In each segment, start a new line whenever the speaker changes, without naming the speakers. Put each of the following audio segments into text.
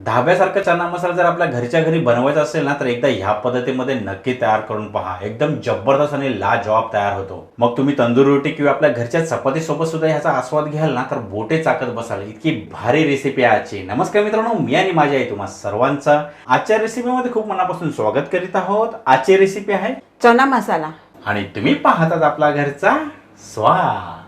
धाब्यासारखा चना मसाला जर आपल्या घरच्या घरी बनवायचा असेल ना, तर एकदा ह्या पद्धतीमध्ये नक्की तयार करून पहा. एकदम जबरदस्त आणि लाजवाब तयार होतो. मग तुम्ही तंदूर रोटी किंवा आपल्या घरच्या चपाती सोबत सुद्धा ह्याचा आस्वाद घ्याल ना, तर बोटे चाकत बसाल. इतकी भारी रेसिपी आहे आजची. नमस्कार मित्रांनो, मी आणि माझी आई तुम्हा सर्वांचं आजच्या रेसिपीमध्ये खूप मनापासून स्वागत करीत आहोत. आजची रेसिपी आहे
चना मसाला
आणि तुम्ही पाहतात आपला घरचा स्वाद.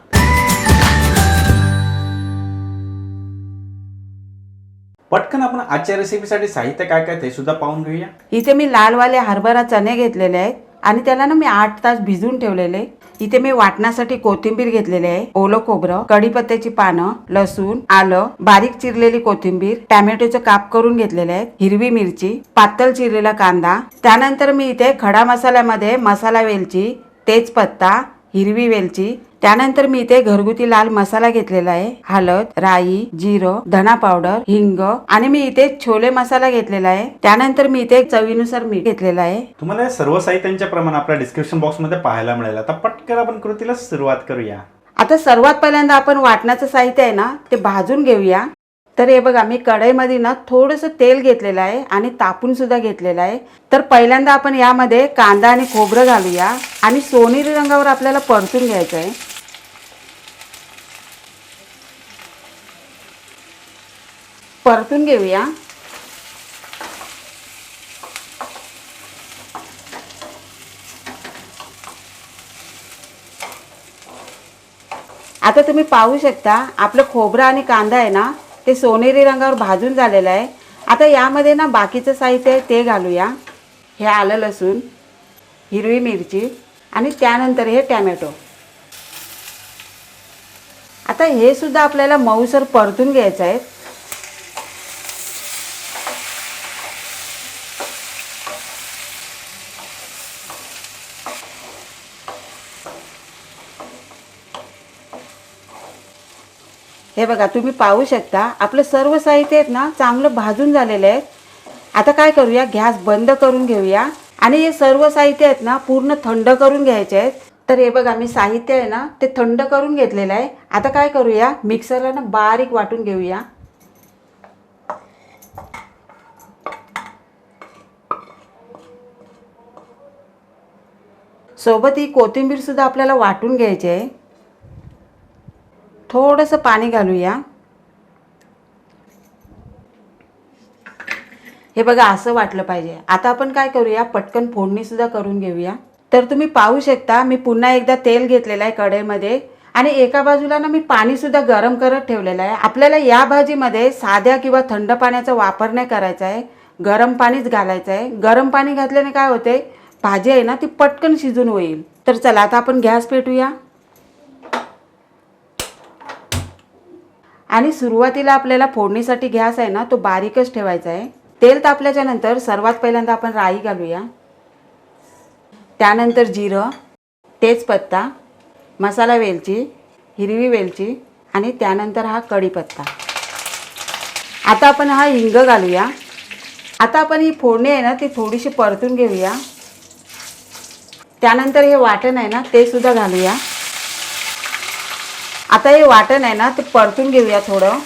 पटकन आपण आजच्या रेसिपीसाठी साहित्य काय काय ते सुद्धा पाहून घेऊया.
इथे मी लाल वाले हरभरा चणे घेतलेले आहेत आणि त्याला ना मी 8 तास भिजवून ठेवलेले. इथे मी वाटण्यासाठी कोथिंबीर घेतलेली आहे, ओलं खोबरं, कढीपत्त्याची पानं, लसूण, आलं, बारीक चिरलेली कोथिंबीर, टॅमॅटोचे काप करून घेतलेले आहेत, हिरवी मिरची, पातळ चिरलेला कांदा. त्यानंतर मी इथे खडा मसाल्यामध्ये मसाला वेलची, तेजपत्ता, हिरवी वेलची, त्यानंतर मी इथे घरगुती लाल मसाला घेतलेला आहे, हळद, राई, जिरं, धना पावडर, हिंग आणि मी इथे छोले मसाला घेतलेला आहे. त्यानंतर मी इथे चवीनुसार मीठ घेतलेला आहे.
तुम्हाला सर्व साहित्यांचे प्रमाण आपल्या डिस्क्रिप्शन बॉक्स मध्ये पाहायला मिळेल. आता पटकन आपण कृतीला सुरुवात करूया.
आता सर्वात पहिल्यांदा आपण वाटण्याचं साहित्य आहे ना ते भाजून घेऊया. तर हे बघा, मी कढईमध्ये ना थोडंसं तेल घेतलेलं आहे आणि तापून सुद्धा घेतलेलं आहे. तर पहिल्यांदा आपण यामध्ये कांदा आणि खोबरं घालूया आणि सोनेरी रंगावर आपल्याला परतून घ्यायचं आहे. परतून घेऊया. आता तुम्ही पाहू शकता आपलं खोबरं आणि कांदा आहे ना ते सोनेरी रंगावर भाजून झालेलं आहे. आता यामध्ये ना बाकीचं साहित्य आहे ते घालूया. हे आलं लसूण, हिरवी मिरची आणि त्यानंतर हे टॅमॅटो. आता हे सुद्धा आपल्याला मऊसर परतून घ्यायचं आहे. हे बघा, तुम्ही पाहू शकता आपलं सर्व साहित्य आहेत ना चांगलं भाजून झालेलं आहे. आता काय करूया, गॅस बंद करून घेऊया आणि हे सर्व साहित्य आहेत ना पूर्ण थंड करून घ्यायचे आहेत. तर हे बघा, मी साहित्य आहे ना ते थंड करून घेतलेलं आहे. आता काय करूया, मिक्सरला ना बारीक वाटून घेऊया. सोबत ही कोथिंबीर सुद्धा आपल्याला वाटून घ्यायची आहे. थोडंसं पाणी घालूया. हे बघा, असं वाटलं पाहिजे. आता आपण काय करूया, पटकन फोडणी सुद्धा करून घेऊया. तर तुम्ही पाहू शकता मी पुन्हा एकदा तेल घेतलेलं आहे कढईमध्ये आणि एका बाजूला ना मी पाणी सुद्धा गरम करत ठेवलेलं आहे. आपल्याला या भाजीमध्ये साध्या किंवा थंड पाण्याचा वापर नाही करायचा आहे, गरम पाणीच घालायचं आहे. गरम पाणी घातल्याने काय होते, भाजी आहे ना ती पटकन शिजून होईल. तर चला आता आपण गॅस पेटूया आणि सुरुवातीला आपल्याला फोडणीसाठी गॅस आहे ना तो बारीकच ठेवायचा आहे. तेल तापल्याच्या नंतर सर्वात पहिल्यांदा आपण राई घालूया, त्यानंतर जिरं, तेजपत्ता, मसाला वेलची, हिरवी वेलची आणि त्यानंतर हा कढीपत्ता. आता आपण हा हिंग घालूया. आता आपण ही फोडणी आहे ना ती थोडीशी परतून घेऊया. त्यानंतर हे वाटण आहे ना ते सुद्धा घालूया. आता हे वाटण आहे ना ते परतून घेऊया थोडं.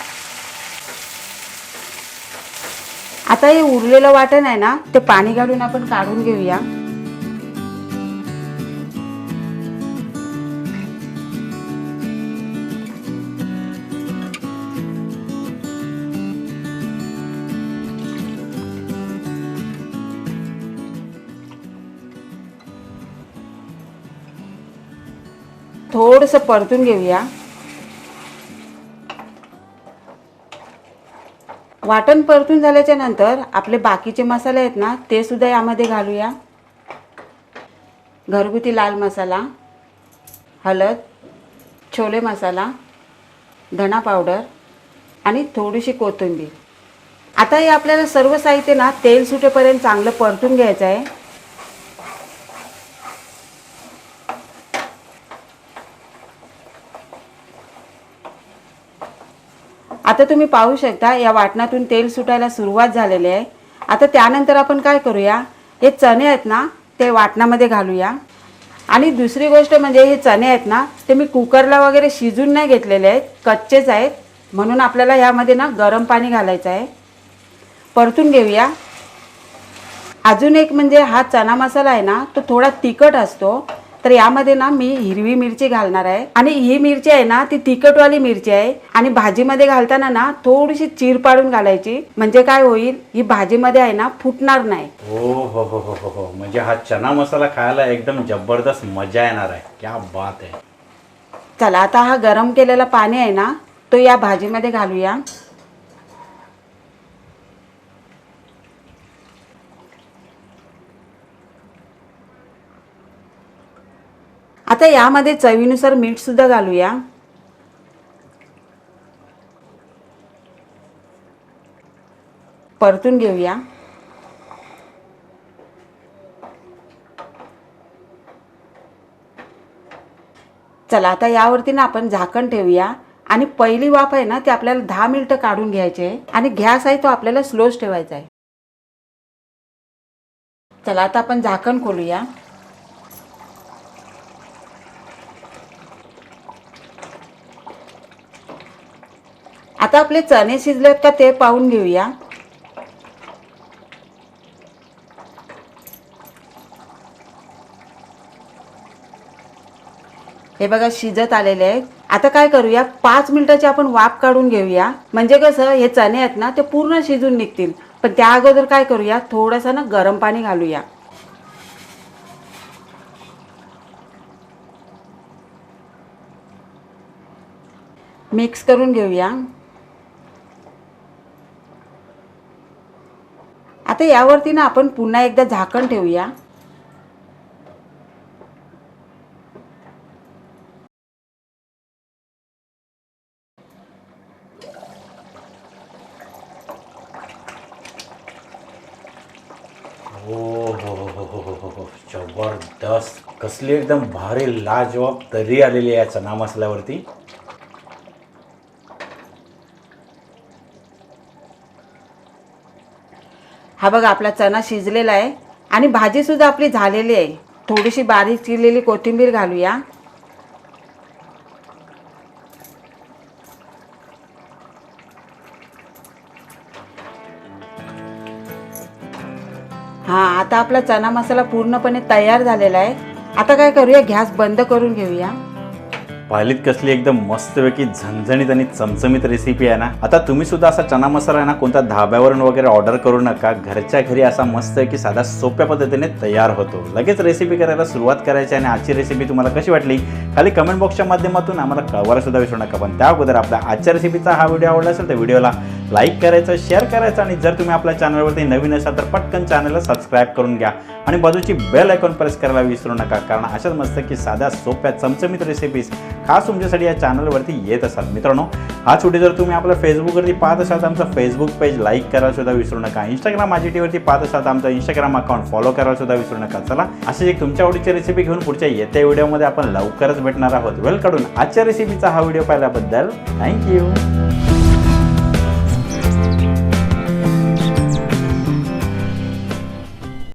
आता हे उरलेलं वाटण आहे ना ते पाणी घालून आपण काढून घेऊया. थोडंसं परतून घेऊया. वाटण परतून झाल्याच्या नंतर आपले बाकीचे मसाले आहेत ना ते सुद्धा यामध्ये घालूया. घरगुती लाल मसाला, हळद, छोले मसाला, धना पावडर आणि थोडीशी कोथिंबीर. आता हे आपल्याला सर्व साहित्य ना तेल सुटेपर्यंत चांगलं परतून घ्यायचं आहे. आता तुम्ही पाहू शकता या वाटणातून तेल सुटायला सुरुवात झालेली आहे. आता त्यानंतर आपण काय करूया, हे चणे आहेत ना ते वाटणामध्ये घालूया. आणि दुसरी गोष्ट म्हणजे हे चणे आहेत ना ते मी कुकरला वगैरे शिजून नाही घेतलेले आहेत, कच्चेच आहेत. म्हणून आपल्याला यामध्ये ना गरम पाणी घालायचं आहे. परतून घेऊया। अजून एक म्हणजे हा चना मसाला आहे ना तो थोडा तिखट असतो, तर यामध्ये ना मी हिरवी मिरची घालणार आहे आणि ही मिरची आहे ना ती तिखटवाली मिरची आहे आणि भाजीमध्ये घालताना ना थोडीशी चीर पाडून घालायची, म्हणजे काय होईल ही भाजीमध्ये आहे ना फुटणार नाही।
हो हो हो हो हो हो, म्हणजे हा चना मसाला खायला एकदम जबरदस्त मजा येणार आहे। क्या बात आहे।
चला आता हा गरम केलेला पाणी आहे ना तो या भाजीमध्ये घालूया। आता यामध्ये चवीनुसार मीठ सुद्धा घालूया। परतून घेऊया। चला आता यावरती ना आपण झाकण ठेवूया आणि पहिली वाफ आहे ना ती आपल्याला 10 मिनिटं काढून घ्यायची आहे आणि गॅस आहे तो आपल्याला स्लोच ठेवायचा आहे। चला आता आपण झाकण खोलूया। आता आपले चणे शिजलेत का ते पाहून घेऊया। हे बघा शिजत आलेले आहेत। आता काय करूया 5 मिनिटाची आपण वाफ काढून घेऊया, म्हणजे कसं हे चणे आहेत ना ते पूर्ण शिजून निघतील। पण त्या अगोदर काय करूया थोडंसं ना गरम पाणी घालूया। मिक्स करून घेऊया। आता यावरती ना आपण पुन्हा एकदा झाकण ठेवूया।
हो हो हो हो हो हो हो, जबरदस्त, कसली एकदम भारी लाजवाब तर्री आलेली आहे चना मसाल्यावरती।
हा बघा आपला चना शिजलेला आहे आणि भाजी सुद्धा आपली झालेली आहे। थोडीशी बारीक चिरलेली कोथिंबीर घालूया। हा आता आपला चना मसाला पूर्णपणे तयार झालेला आहे। आता काय करूया गॅस बंद करून घेऊया।
पाहिलीत कसली एकदम मस्तपैकी झणझणीत आणि चमचमीत रेसिपी आहे ना। आता तुम्ही सुद्धा असा चना मसाला आहे ना कोणत्या धाब्यावरून वगैरे ऑर्डर करू नका, घरच्या घरी असा मस्तपैकी साधा सोप्या पद्धतीने तयार होतो। लगेच रेसिपी करायला सुरुवात करायची आणि आजची रेसिपी तुम्हाला कशी वाटली खाली कमेंट बॉक्सच्या माध्यमातून आम्हाला कळवायला सुद्धा विसरू नका। पण त्या अगोदर आपल्या आजच्या रेसिपीचा हा व्हिडिओ आवडला असेल तर व्हिडिओला लाईक करायचं, शेअर करायचं आणि जर तुम्ही आपल्या चॅनलवरती नवीन असाल तर पटकन चॅनलला सबस्क्राईब करून घ्या आणि बाजूची बेल आयकॉन प्रेस करायला विसरू नका, कारण अशाच मस्त की साध्या सोप्या चमचमीत रेसिपीज खास तुमच्यासाठी या चॅनलवरती येत असतात। मित्रांनो हाच व्हिडिओ जर तुम्ही आपल्या फेसबुकवरती पाहत असाल तर आमचं फेसबुक पेज लाईक करायला सुद्धा विसरू नका। इंस्टाग्राम माझीटीवरती पाहत असाल तर आमचं इंस्टाग्राम अकाउंट फॉलो करायला सुद्धा विसरू नका। चला अशी एक तुमच्या आवडीची रेसिपी घेऊन पुढच्या येत्या व्हिडिओमध्ये आपण लवकरच भेटणार आहोत। वेल काढून आजच्या रेसिपीचा हा व्हिडिओ पाहिल्याबद्दल थँक्यू।